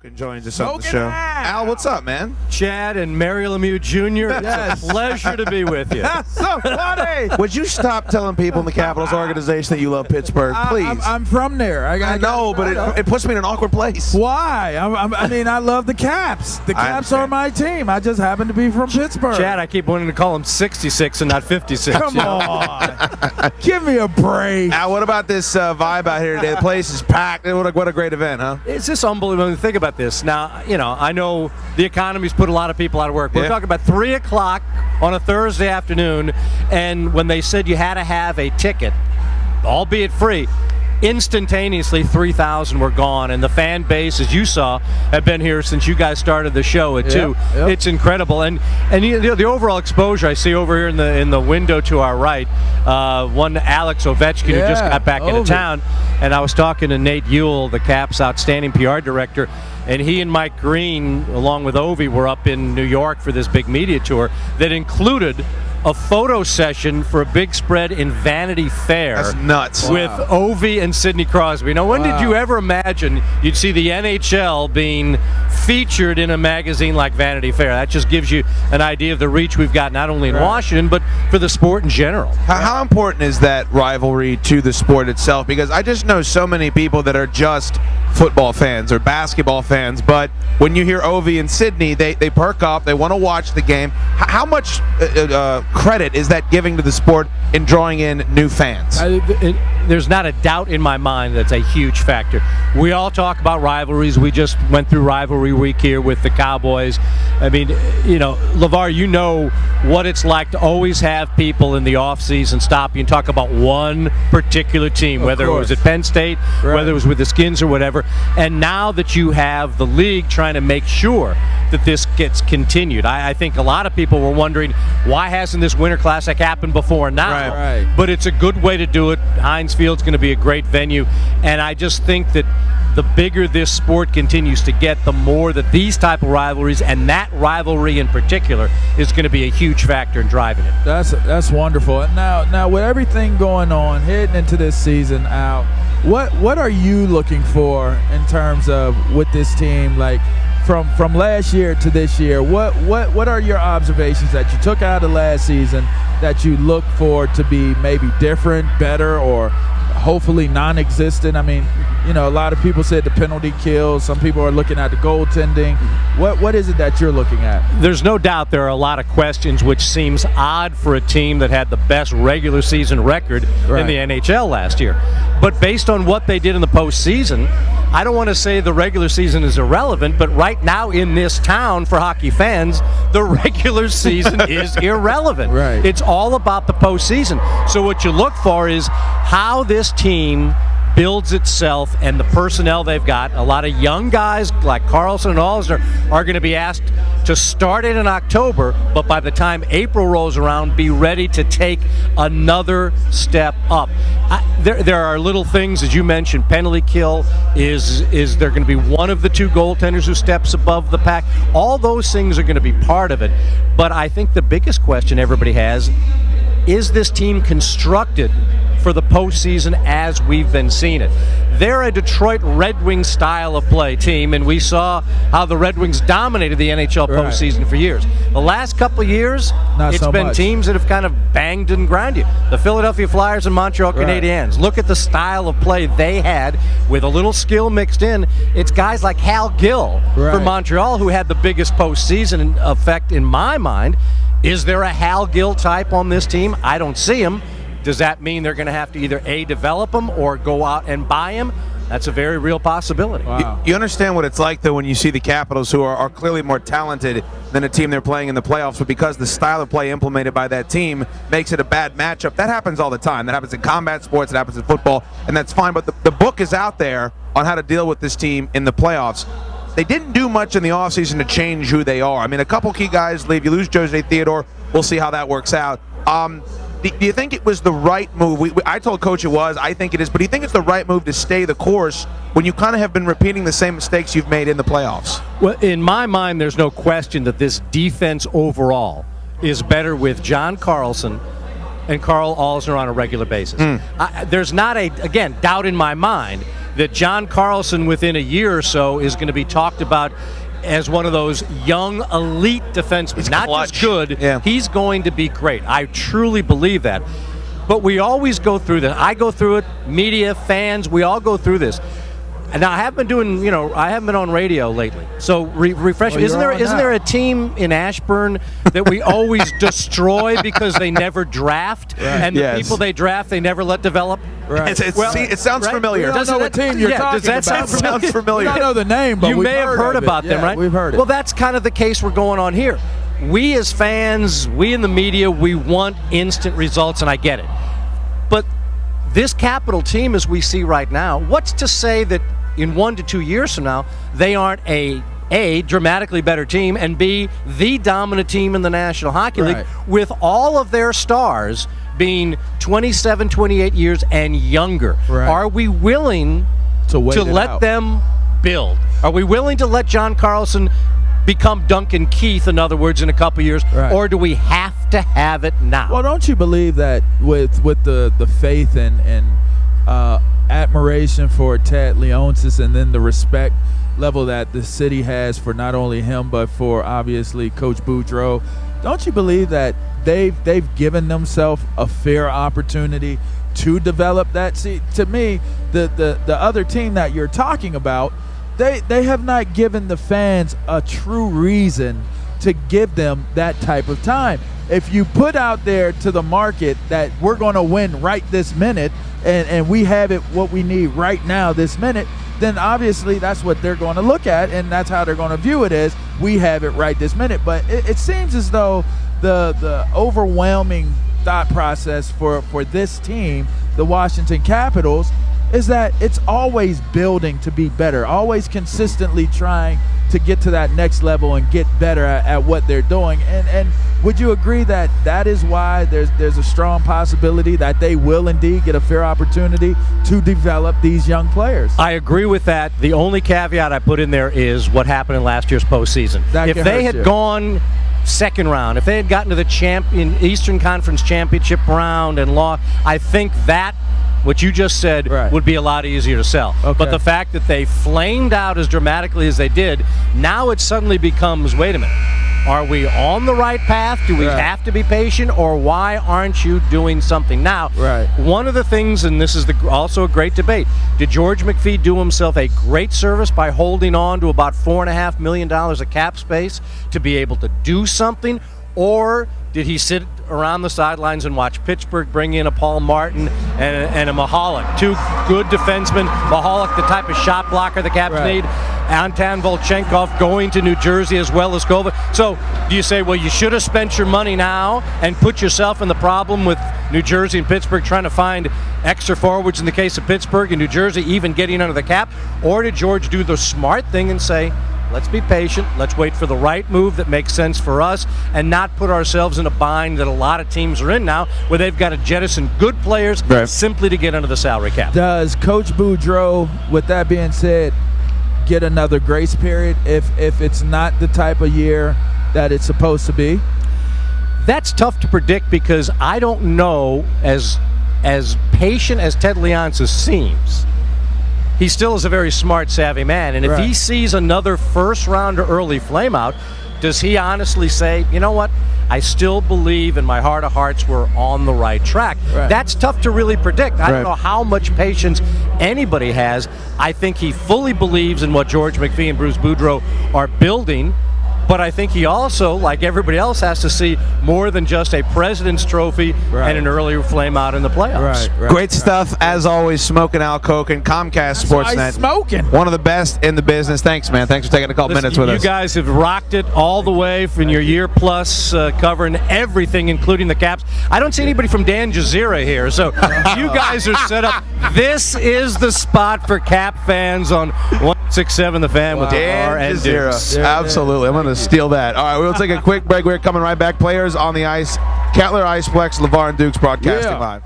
Koken joins us on the show. Al, what's up, man? Chad and Mary Lemieux Jr., it's a pleasure to be with you. That's so funny. Would you stop telling people in the Capitals organization that you love Pittsburgh, please? I'm from there. I know, but it puts me in an awkward place. Why? I mean, I love the Caps. The Caps are my team. I just happen to be from Pittsburgh. Chad, I keep wanting to call him 66 and not 56. Come on. Give me a break. Al, what about this vibe out here today? The place is packed. What a great event, huh? It's just unbelievable. Think about this. Now, I know the economy's put a lot of people out of work. We're talking about 3 o'clock on a Thursday afternoon, and when they said you had to have a ticket, albeit free, instantaneously 3,000 were gone, and the fan base, as you saw, have been here since you guys started the show at 2. Yep. It's incredible, and the overall exposure I see over here in the window to our right. One Alex Ovechkin who just got back into town, and I was talking to Nate Ewell, the Caps' outstanding PR director, and he and Mike Green, along with Ovi, were up in New York for this big media tour that included a photo session for a big spread in Vanity Fair. That's nuts. With Ovi and Sidney Crosby. Now, when did you ever imagine you'd see the NHL being featured in a magazine like Vanity Fair? That just gives you an idea of the reach we've got, not only in Washington, but for the sport in general. How important is that rivalry to the sport itself? Because I just know so many people that are just football fans or basketball fans, but when you hear Ovi and Sidney, they perk up, they want to watch the game. How much credit is that giving to the sport in drawing in new fans? There's not a doubt in my mind that's a huge factor. We all talk about rivalries. We just went through rivalry week here with the Cowboys. I mean, LaVar, you know what it's like to always have people in the offseason stop you and talk about one particular team, whether it was at Penn State, whether it was with the Skins or whatever. And now that you have the league trying to make sure that this gets continued, I think a lot of people were wondering, why hasn't this Winter Classic happened before now? Right. But it's a good way to do it. Heinz Field's going to be a great venue, and I just think that the bigger this sport continues to get, the more that these type of rivalries, and that rivalry in particular, is going to be a huge factor in driving it. That's wonderful. And now with everything going on heading into this season, Al, what are you looking for in terms of with this team, like from last year to this year? What are your observations that you took out of last season that you look for to be maybe different, better, or hopefully non-existent? I mean, a lot of people said the penalty kills. Some people are looking at the goaltending. What is it that you're looking at? There's no doubt there are a lot of questions, which seems odd for a team that had the best regular season record in the NHL last year. But based on what they did in the postseason, I don't want to say the regular season is irrelevant, but right now in this town for hockey fans, the regular season is irrelevant. Right. It's all about the postseason. So what you look for is how this team builds itself and the personnel they've got. A lot of young guys like Carlson and Alsner are going to be asked to start it in October, but by the time April rolls around, be ready to take another step up. There are little things, as you mentioned, penalty kill. Is there going to be one of the two goaltenders who steps above the pack? All those things are going to be part of it. But I think the biggest question everybody has, is this team constructed for the postseason as we've been seeing it? They're a Detroit Red Wings style of play team, and we saw how the Red Wings dominated the NHL postseason for years. The last couple of years, it's been teams that have kind of banged and ground you. The Philadelphia Flyers and Montreal Canadiens. Look at the style of play they had with a little skill mixed in. It's guys like Hal Gill for Montreal who had the biggest postseason effect in my mind. Is there a Hal Gill type on this team? I don't see him. Does that mean they're going to have to either A, develop him or go out and buy him? That's a very real possibility. Wow. You understand what it's like, though, when you see the Capitals, who are clearly more talented than a team they're playing in the playoffs, but because the style of play implemented by that team makes it a bad matchup. That happens all the time. That happens in combat sports, it happens in football, and that's fine. But the book is out there on how to deal with this team in the playoffs. They didn't do much in the offseason to change who they are. I mean, a couple key guys leave. You lose Jose Theodore. We'll see how that works out. Do you think it was the right move? I told Coach it was. I think it is. But do you think it's the right move to stay the course when you kind of have been repeating the same mistakes you've made in the playoffs? Well, in my mind, there's no question that this defense overall is better with John Carlson and Carl Alsner on a regular basis. There's not a, again, doubt in my mind that John Carlson within a year or so is going to be talked about as one of those young elite defensemen. He's not clutch. just good, Yeah. he's going to be great. I truly believe that. But we always go through this. I go through it, media, fans, we all go through this. And now I haven't been doing, I haven't been on radio lately. So refresh. Well, isn't there a team in Ashburn that we always destroy because they never draft, and the people they draft they never let develop? Right. It sounds familiar. We don't know what team you're talking does that about. Sounds familiar. We don't know the name, but you may have heard about them, right? We've heard it. Well, that's kind of the case we're going on here. We as fans, we in the media, we want instant results, and I get it. But this Capital team, as we see right now, what's to say that in 1 to 2 years from now, they aren't A, dramatically better team, and B, the dominant team in the National Hockey League, with all of their stars being 27, 28 years and younger. Right. Are we willing to let them build? Are we willing to let John Carlson become Duncan Keith, in other words, in a couple years, or do we have to have it now? Well, don't you believe that with the faith and admiration for Ted Leonsis, and then the respect level that the city has for not only him but for obviously Coach Boudreau, don't you believe that they've given themselves a fair opportunity to develop that? See, to me, the other team that you're talking about, they have not given the fans a true reason to give them that type of time. If you put out there to the market that we're going to win right this minute, and we have it what we need right now this minute, then obviously that's what they're going to look at, and that's how they're going to view it, as we have it right this minute. But it seems as though the overwhelming thought process for this team, the Washington Capitals, is that it's always building to be better, always consistently trying to get to that next level and get better at what they're doing. And would you agree that that is why there's a strong possibility that they will indeed get a fair opportunity to develop these young players? I agree with that. The only caveat I put in there is what happened in last year's postseason. If they had gone second round, if they had gotten to the Eastern Conference Championship round and lost, I think that what you just said would be a lot easier to sell. Okay. But the fact that they flamed out as dramatically as they did, now it suddenly becomes, wait a minute, are we on the right path? Do we have to be patient, or why aren't you doing something now? One of the things, and this is also a great debate, did George McPhee do himself a great service by holding on to about $4.5 million of cap space to be able to do something, or did he sit around the sidelines and watch Pittsburgh bring in a Paul Martin and a Mahalik, two good defensemen? Mahalik, the type of shot blocker the Caps need. Anton Volchenkov going to New Jersey as well as Koken. So do you say, well, you should have spent your money now and put yourself in the problem with New Jersey and Pittsburgh trying to find extra forwards in the case of Pittsburgh and New Jersey even getting under the cap? Or did George do the smart thing and say, let's be patient, let's wait for the right move that makes sense for us and not put ourselves in a bind that a lot of teams are in now, where they've got to jettison good players simply to get under the salary cap? Does Coach Boudreau, with that being said, get another grace period if it's not the type of year that it's supposed to be? That's tough to predict, because I don't know, as patient as Ted Leonsis seems, he still is a very smart, savvy man. And if he sees another first-round or early flameout, does he honestly say, you know what, I still believe in my heart of hearts we're on the right track? That's tough to really predict. I don't know how much patience anybody has. I think he fully believes in what George McPhee and Bruce Boudreau are building. But I think he also, like everybody else, has to see more than just a President's Trophy and an early flame out in the playoffs. Great stuff, as always. Smoking Al Koken, Comcast Sportsnet. Smoking. One of the best in the business. Thanks, man. Thanks for taking a couple minutes with us. You guys have rocked it all the way from your year plus, covering everything, including the Caps. I don't see anybody from Dan Jazeera here, so you guys are set up. This is the spot for Cap fans on 106.7 The Fan with LaVar and Dukes. Absolutely. I'm going to steal that. All right, we'll take a quick break. We're coming right back. Players on the ice. Kettler Iceplex, LaVar and Dukes broadcasting live.